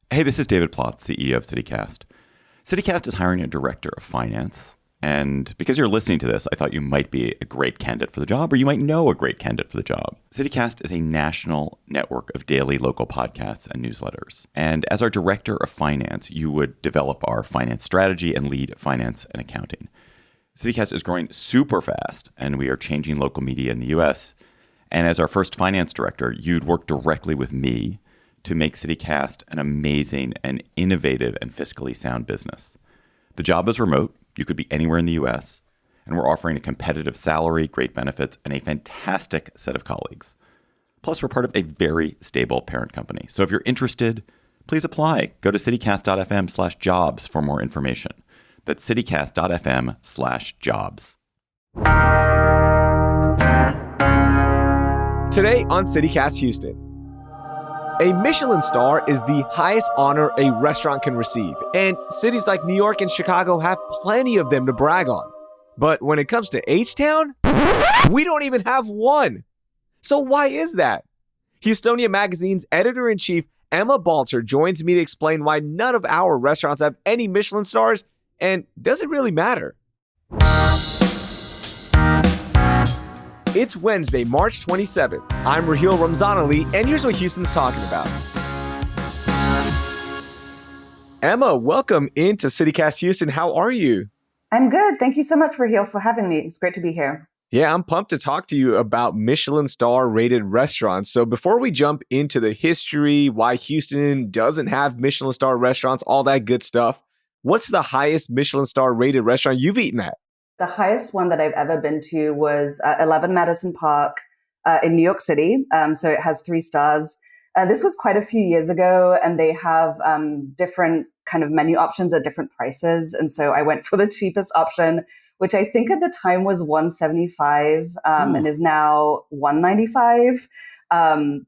Hey, this is David Plotz, CEO of CityCast. CityCast is hiring a director of finance. And because you're listening to this, I thought you might be a great candidate for the job, or you might know a great candidate for the job. CityCast is a national network of daily local podcasts and newsletters. And as our director of finance, you would develop our finance strategy and lead finance and accounting. CityCast is growing super fast, and we are changing local media in the US. And as our first finance director, you'd work directly with me to make CityCast an amazing and innovative and fiscally sound business. The job is remote. You could be anywhere in the US, and we're offering a competitive salary, great benefits, and a fantastic set of colleagues. Plus, we're part of a very stable parent company. So if you're interested, please apply. Go to citycast.fm/jobs for more information. That's citycast.fm/jobs. Today on CityCast Houston. A Michelin star is the highest honor a restaurant can receive, and cities like New York and Chicago have plenty of them to brag on. But when it comes to H-Town, we don't even have one. So why is that? Houstonia magazine's editor-in-chief, Emma Balter, joins me to explain why none of our restaurants have any Michelin stars, and does it really matter? It's Wednesday, March 27th. I'm Raheel Ramzanali, and here's what Houston's talking about. Emma, welcome into CityCast Houston. How are you? I'm good. Thank you so much, Raheel, for having me. It's great to be here. Yeah, I'm pumped to talk to you about Michelin star rated restaurants. So before we jump into the history, why Houston doesn't have Michelin star restaurants, all that good stuff, what's the highest Michelin star rated restaurant you've eaten at? The highest one that I've ever been to was 11 Madison Park in New York City. So it has 3 stars. This was quite a few years ago, and they have different kind of menu options at different prices. And so I went for the cheapest option, which I think at the time was $175 and is now $195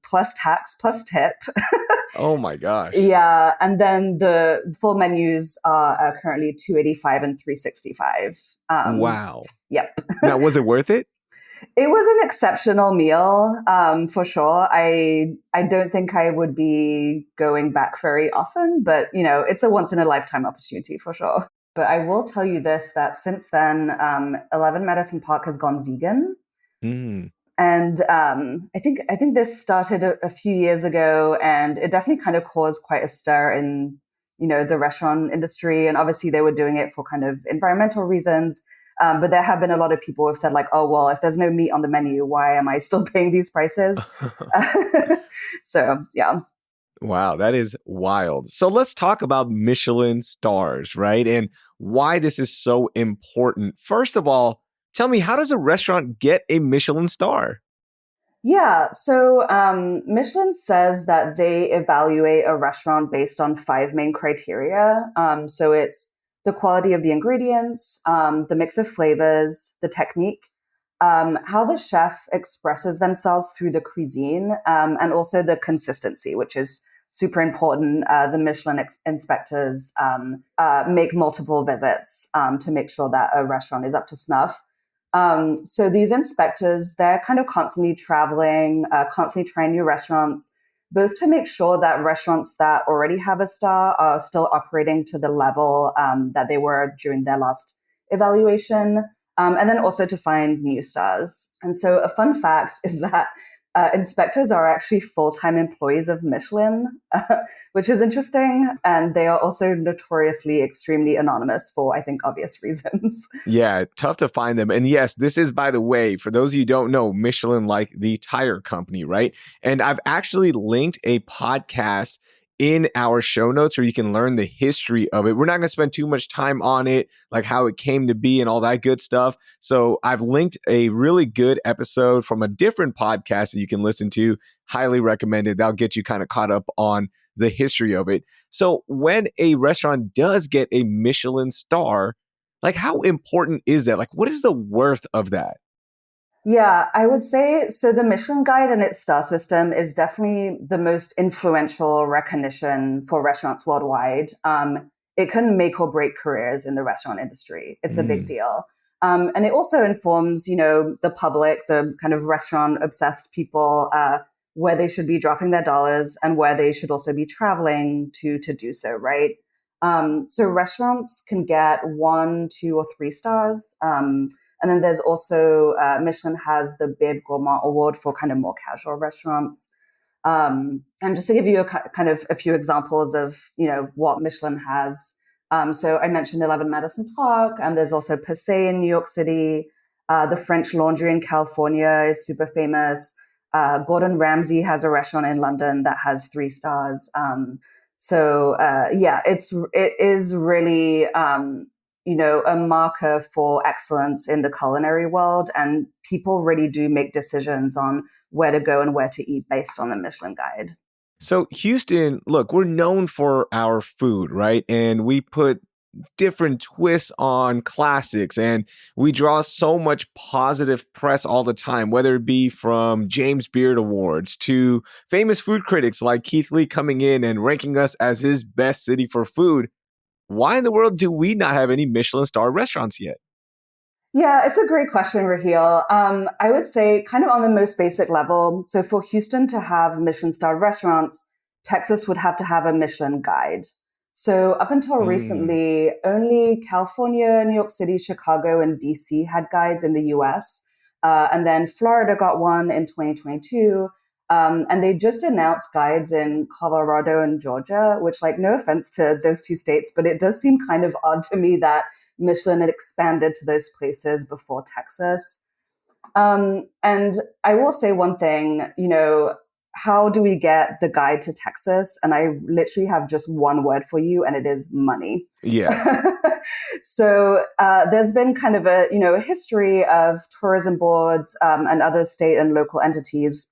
plus tax plus tip. Oh my gosh. Yeah. And then the full menus are currently $285 and $365. Wow. Yep. Now, was it worth it? It was an exceptional meal, for sure. I don't think I would be going back very often, but it's a once in a lifetime opportunity for sure. But I will tell you this, that since then, 11 Madison Park has gone vegan. Mm. And I think this started a few years ago, and it definitely kind of caused quite a stir in the restaurant industry. And obviously they were doing it for kind of environmental reasons. But there have been a lot of people who have said like, oh, well, if there's no meat on the menu, why am I still paying these prices? So, yeah. Wow, that is wild. So let's talk about Michelin stars, right? And why this is so important. First of all, tell me, how does a restaurant get a Michelin star? Yeah, so Michelin says that they evaluate a restaurant based on 5 main criteria. So it's the quality of the ingredients, the mix of flavors, the technique, how the chef expresses themselves through the cuisine, and also the consistency, which is super important. The Michelin inspectors make multiple visits to make sure that a restaurant is up to snuff. So these inspectors, they're kind of constantly traveling, constantly trying new restaurants, both to make sure that restaurants that already have a star are still operating to the level that they were during their last evaluation, and then also to find new stars. And so a fun fact is that inspectors are actually full-time employees of Michelin, which is interesting. And they are also notoriously extremely anonymous for, I think, obvious reasons. Yeah, tough to find them. And yes, this is, by the way, for those of you who don't know, Michelin, like the tire company, right? And I've actually linked a podcast in our show notes where you can learn the history of it. We're not going to spend too much time on it, like how it came to be and all that good stuff. So I've linked a really good episode from a different podcast that you can listen to. Highly recommended. That'll get you kind of caught up on the history of it. So when a restaurant does get a Michelin star, like how important is that? Like what is the worth of that? Yeah, I would say so. The Michelin Guide and its star system is definitely the most influential recognition for restaurants worldwide. It can make or break careers in the restaurant industry. It's a big deal. And it also informs, the public, the kind of restaurant obsessed people, where they should be dropping their dollars and where they should also be traveling to do so, right? So restaurants can get 1, 2, or 3 stars. And then there's also Michelin has the Bib Gourmand Award for kind of more casual restaurants. And just to give you kind of a few examples of, what Michelin has. So I mentioned 11 Madison Park, and there's also Passé in New York City. The French Laundry in California is super famous. Gordon Ramsay has a restaurant in London that has 3 stars. It is really, a marker for excellence in the culinary world. And people really do make decisions on where to go and where to eat based on the Michelin Guide. So Houston, look, we're known for our food, right? And we put different twists on classics, and we draw so much positive press all the time, whether it be from James Beard Awards to famous food critics like Keith Lee coming in and ranking us as his best city for food. Why in the world do we not have any Michelin star restaurants yet? Yeah, it's a great question, Raheel. I would say kind of on the most basic level. So for Houston to have Michelin starred restaurants, Texas would have to have a Michelin guide. So up until recently, only California, New York City, Chicago, and DC had guides in the US. And then Florida got one in 2022. And they just announced guides in Colorado and Georgia, which, like, no offense to those 2 states, but it does seem kind of odd to me that Michelin had expanded to those places before Texas. And I will say one thing, how do we get the guide to Texas? And I literally have just one word for you, and it is money. Yeah. So there's been kind of a history of tourism boards and other state and local entities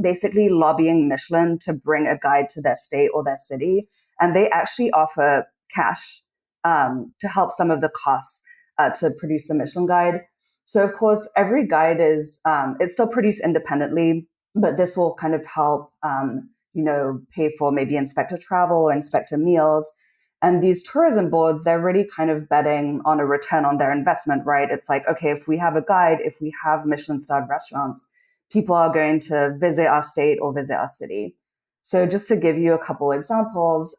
basically lobbying Michelin to bring a guide to their state or their city. And they actually offer cash to help some of the costs to produce the Michelin guide. So of course, every guide is, it's still produced independently, but this will kind of help, pay for maybe inspector travel or inspector meals. And these tourism boards, they're really kind of betting on a return on their investment, right? It's like, okay, if we have a guide, if we have Michelin starred restaurants, people are going to visit our state or visit our city. So just to give you a couple examples,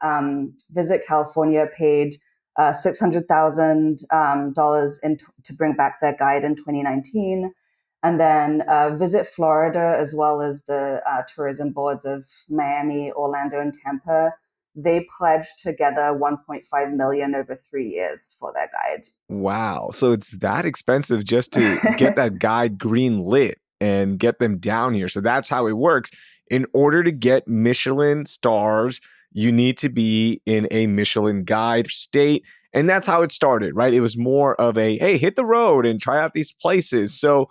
Visit California paid $600,000 to bring back their guide in 2019. And then Visit Florida, as well as the tourism boards of Miami, Orlando, and Tampa, they pledged together $1.5 million over 3 years for their guide. Wow. So it's that expensive just to get that guide green lit and get them down here. So that's how it works. In order to get Michelin stars, you need to be in a Michelin guide state. And that's how it started, right? It was more of a, hey, hit the road and try out these places. So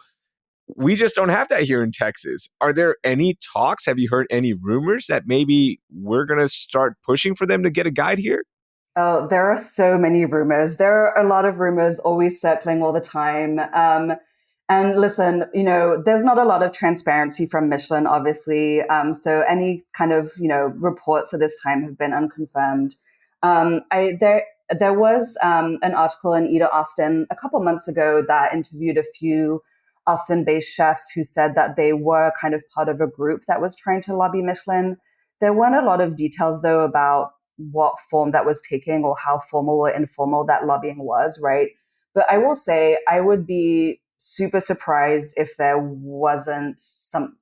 we just don't have that here in Texas. Are there any talks? Have you heard any rumors that maybe we're going to start pushing for them to get a guide here? Oh, there are so many rumors. There are a lot of rumors always circling all the time. And listen, there's not a lot of transparency from Michelin, obviously. So any kind of, reports at this time have been unconfirmed. There was an article in Eat Austin a couple months ago that interviewed a few Austin-based chefs who said that they were kind of part of a group that was trying to lobby Michelin. There weren't a lot of details, though, about what form that was taking or how formal or informal that lobbying was, right? But I will say I would be super surprised if there wasn't some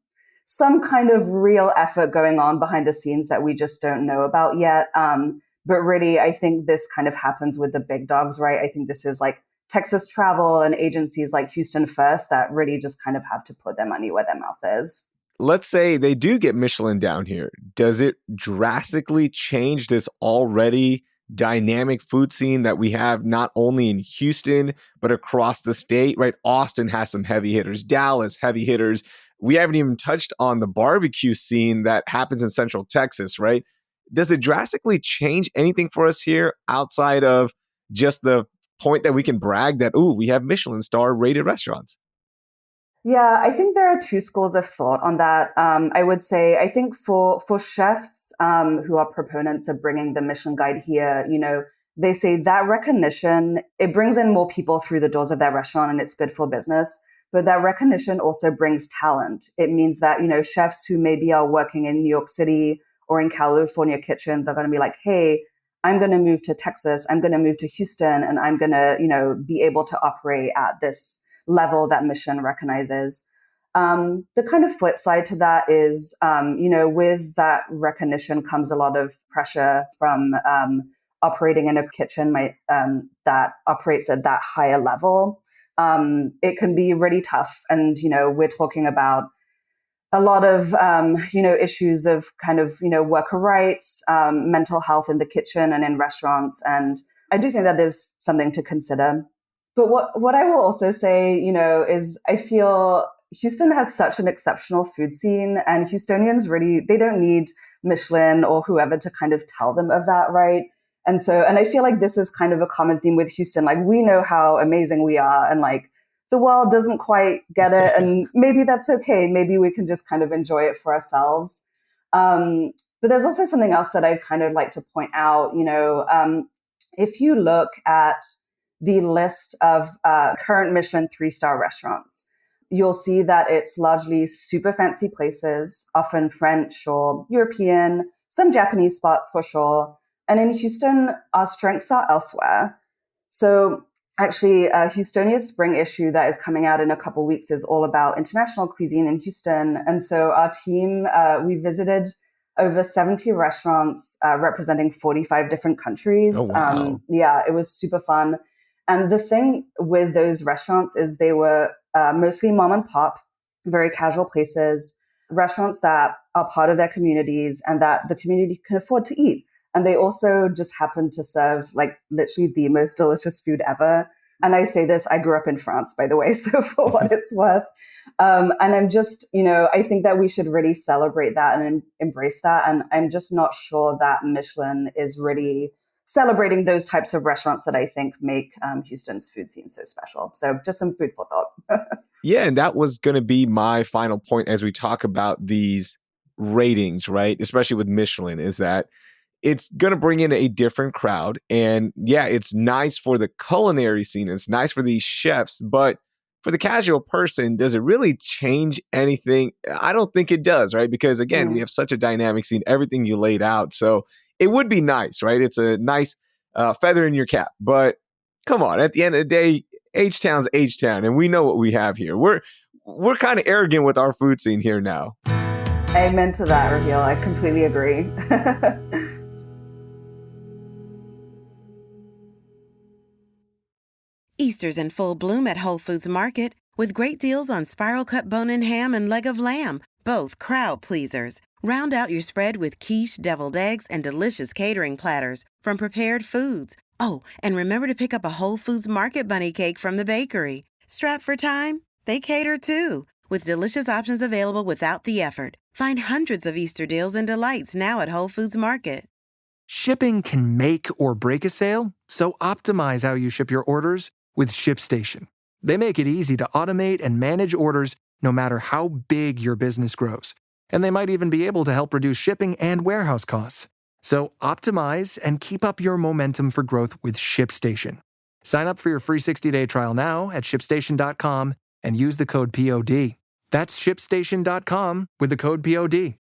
kind of real effort going on behind the scenes that we just don't know about yet. But really, I think this kind of happens with the big dogs, right? I think this is like Texas Travel and agencies like Houston First that really just kind of have to put their money where their mouth is. Let's say they do get Michelin down here. Does it drastically change this already dynamic food scene that we have not only in Houston, but across the state, right? Austin has some heavy hitters, Dallas, heavy hitters. We haven't even touched on the barbecue scene that happens in Central Texas, right? Does it drastically change anything for us here outside of just the point that we can brag that, ooh, we have Michelin star rated restaurants? Yeah, I think there are 2 schools of thought on that. I would say, I think for chefs who are proponents of bringing the Michelin Guide here, they say that recognition, it brings in more people through the doors of their restaurant and it's good for business. But that recognition also brings talent. It means that, chefs who maybe are working in New York City or in California kitchens are going to be like, hey, I'm going to move to Texas, I'm going to move to Houston, and I'm going to, be able to operate at this level that Michelin recognizes. The kind of flip side to that is, with that recognition comes a lot of pressure from operating in a kitchen that operates at that higher level. It can be really tough. And, we're talking about a lot of, issues of kind of, worker rights, mental health in the kitchen and in restaurants. And I do think that there's something to consider. But what I will also say, is I feel Houston has such an exceptional food scene, and Houstonians they don't need Michelin or whoever to kind of tell them of that, right? And I feel like this is kind of a common theme with Houston. Like, we know how amazing we are, and like the world doesn't quite get it. And maybe that's okay. Maybe we can just kind of enjoy it for ourselves. But there's also something else that I'd kind of like to point out. If you look at the list of current Michelin 3-star restaurants, you'll see that it's largely super fancy places, often French or European, some Japanese spots for sure. And in Houston, our strengths are elsewhere. So actually, Houstonia's spring issue that is coming out in a couple of weeks is all about international cuisine in Houston. And so our team, we visited over 70 restaurants representing 45 different countries. Oh, wow. It was super fun. And the thing with those restaurants is they were mostly mom and pop, very casual places, restaurants that are part of their communities and that the community can afford to eat. And they also just happen to serve like literally the most delicious food ever. And I say this, I grew up in France, by the way, so for what it's worth. And I'm just, I think that we should really celebrate that and embrace that. And I'm just not sure that Michelin is really celebrating those types of restaurants that I think make Houston's food scene so special. So just some food for thought. Yeah, and that was going to be my final point as we talk about these ratings, right? Especially with Michelin, is that it's going to bring in a different crowd. And yeah, it's nice for the culinary scene. It's nice for these chefs, but for the casual person, does it really change anything? I don't think it does, right? Because again, we have such a dynamic scene, everything you laid out. So it would be nice, right? It's a nice feather in your cap. But come on, at the end of the day, H-Town's H-Town, and we know what we have here. We're kind of arrogant with our food scene here now. Amen to that, Raheel. I completely agree. Easter's in full bloom at Whole Foods Market with great deals on spiral cut bone-in ham and leg of lamb, both crowd pleasers. Round out your spread with quiche, deviled eggs, and delicious catering platters from Prepared Foods. Oh, and remember to pick up a Whole Foods Market bunny cake from the bakery. Strapped for time? They cater too, with delicious options available without the effort. Find hundreds of Easter deals and delights now at Whole Foods Market. Shipping can make or break a sale, so optimize how you ship your orders with ShipStation. They make it easy to automate and manage orders no matter how big your business grows. And they might even be able to help reduce shipping and warehouse costs. So optimize and keep up your momentum for growth with ShipStation. Sign up for your free 60-day trial now at ShipStation.com and use the code POD. That's ShipStation.com with the code POD.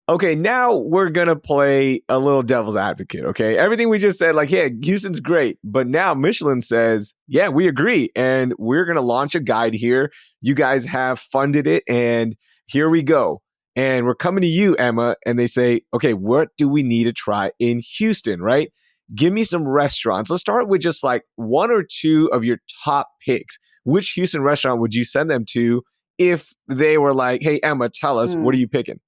Okay, now we're going to play a little devil's advocate, okay? Everything we just said, like, yeah, Houston's great. But now Michelin says, yeah, we agree. And we're going to launch a guide here. You guys have funded it, and here we go. And we're coming to you, Emma, and they say, okay, what do we need to try in Houston, right? Give me some restaurants. Let's start with just like one or two of your top picks. Which Houston restaurant would you send them to if they were like, hey, Emma, tell us, what are you picking?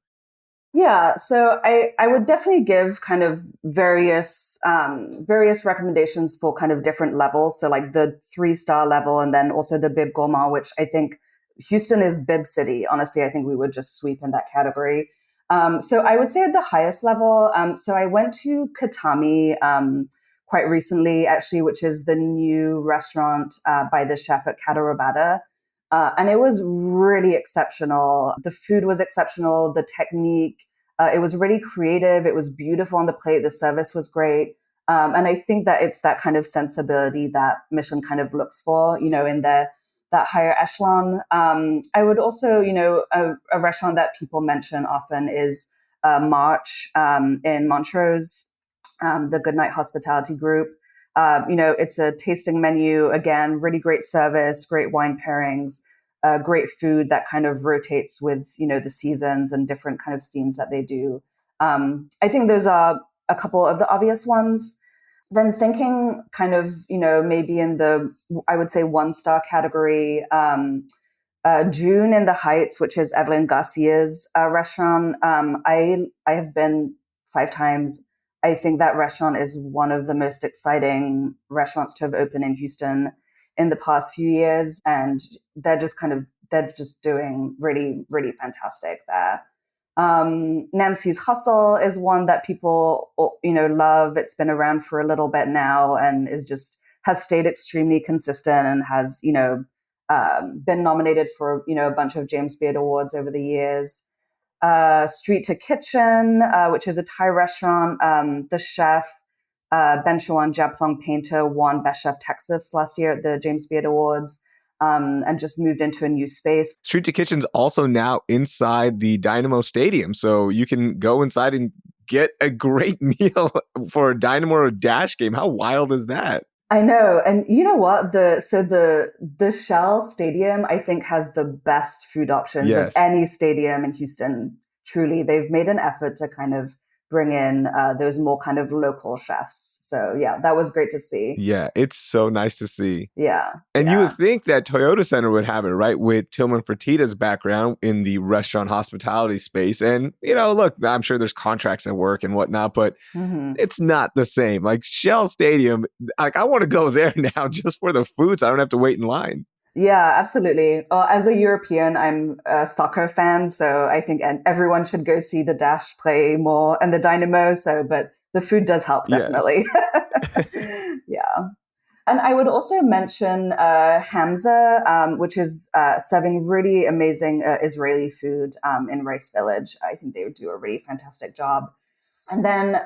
Yeah, so I would definitely give kind of various recommendations for kind of different levels. So like the 3-star level, and then also the Bib Gourmand, which I think Houston is Bib City. Honestly, I think we would just sweep in that category. So I would say at the highest level. So I went to Katami quite recently, actually, which is the new restaurant by the chef at Catarabada. And it was really exceptional. The food was exceptional. The technique, it was really creative. It was beautiful on the plate. The service was great. And I think that it's that kind of sensibility that Michelin kind of looks for, in that that higher echelon. I would also, a restaurant that people mention often is March in Montrose, the Goodnight Hospitality Group. It's a tasting menu, again, really great service, great wine pairings, great food that kind of rotates with, the seasons and different kind of themes that they do. I think those are a couple of the obvious ones. Then thinking kind of, maybe in the, I would say 1-star category, June in the Heights, which is Evelyn Garcia's restaurant. I have been 5 times. I think that restaurant is one of the most exciting restaurants to have opened in Houston in the past few years. And they're just doing really, really fantastic there. Nancy's Hustle is one that people, love. It's been around for a little bit now and has stayed extremely consistent and has, been nominated for, a bunch of James Beard Awards over the years. Street to Kitchen, which is a Thai restaurant. The chef, Ben Shawan Japthong Painter, won Best Chef Texas last year at the James Beard Awards. And just moved into a new space. Street to Kitchen's also now inside the Dynamo Stadium. So you can go inside and get a great meal for a Dynamo or a Dash game. How wild is that? I know. And you know what? The Shell Stadium, I think, has the best food options of any stadium in Houston. Truly, they've made an effort to kind of bring in those more kind of local chefs. So yeah, that was great to see. Yeah, it's so nice to see. Yeah. And you would think that Toyota Center would have it, right? With Tillman Fertitta's background in the restaurant hospitality space. And, look, I'm sure there's contracts at work and whatnot, but it's not the same. Like Shell Stadium, I want to go there now just for the food so I don't have to wait in line. Yeah, absolutely. As a European, I'm a soccer fan, so I think everyone should go see the Dash play more and the Dynamo. But the food does help, definitely. Yes. Yeah. And I would also mention Hamza, which is serving really amazing Israeli food in Rice Village. I think they would do a really fantastic job. And then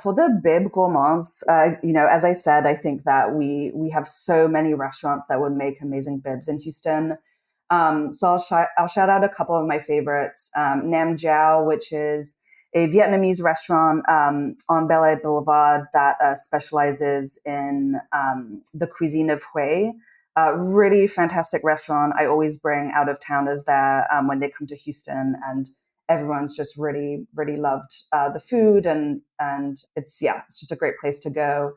for the Bib Gourmands, as I said, I think that we have so many restaurants that would make amazing bibs in Houston. So I'll shout out a couple of my favorites. Nam Jiao, which is a Vietnamese restaurant on Bel Air Boulevard that specializes in the cuisine of Hue. Really fantastic restaurant. I always bring out-of-towners there when they come to Houston, and everyone's just really, really loved the food, and it's just a great place to go.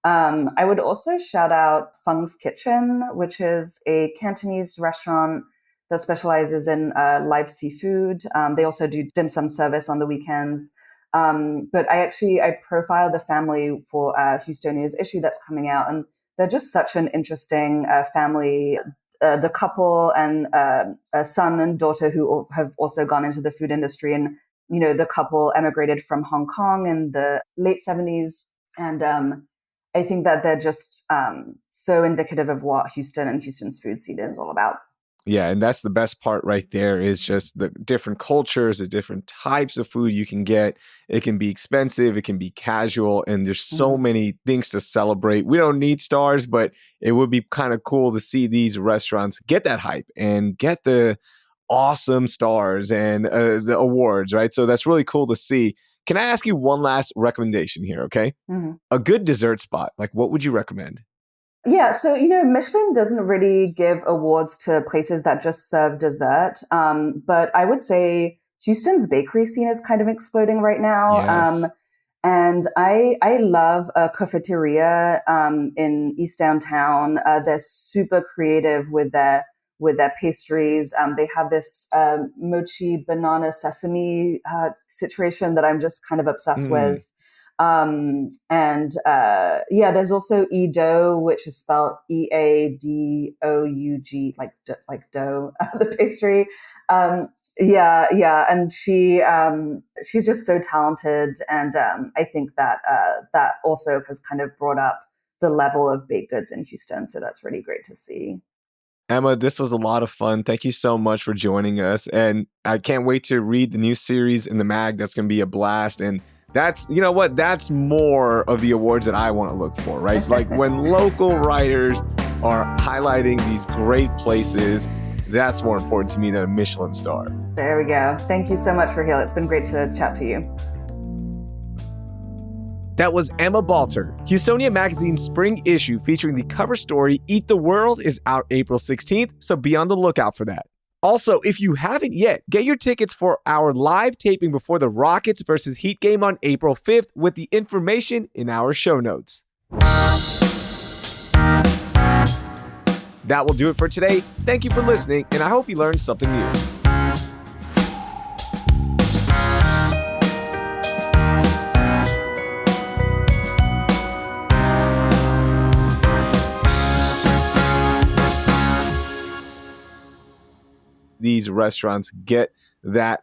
I would also shout out Fung's Kitchen, which is a Cantonese restaurant that specializes in live seafood. They also do dim sum service on the weekends. But I profiled the family for Houstonia's issue that's coming out, and they're just such an interesting family. The couple and a son and daughter who have also gone into the food industry. And, the couple emigrated from Hong Kong in the late 70s. And I think that they're just so indicative of what Houston and Houston's food scene is all about. Yeah, and that's the best part right there is just the different cultures, the different types of food you can get. It can be expensive, it can be casual, and there's so many things to celebrate. We don't need stars, but it would be kind of cool to see these restaurants get that hype and get the awesome stars and the awards, right? So that's really cool to see. Can I ask you one last recommendation here, okay? A good dessert spot, like what would you recommend? Yeah, so, Michelin doesn't really give awards to places that just serve dessert. But I would say Houston's bakery scene is kind of exploding right now. Yes. And I love a cafeteria in East Downtown. They're super creative with their pastries. They have this mochi banana sesame situation that I'm just kind of obsessed with. There's also Edoug, which is spelled Eadoug, like dough, the pastry. And she's just so talented, and I think that that also has kind of brought up the level of baked goods in Houston. So that's really great to see. Emma, this was a lot of fun. Thank you so much for joining us, and I can't wait to read the new series in the mag. That's going to be a blast. And that's, you know what, that's more of the awards that I want to look for, right? Like when local writers are highlighting these great places. That's more important to me than a Michelin star. There we go. Thank you so much, Raheel. It's been great to chat to you. That was Emma Balter. Houstonia magazine's spring issue featuring the cover story Eat the World is out April 16th, so be on the lookout for that. Also, if you haven't yet, get your tickets for our live taping before the Rockets versus Heat game on April 5th with the information in our show notes. That will do it for today. Thank you for listening, and I hope you learned something new. These restaurants get that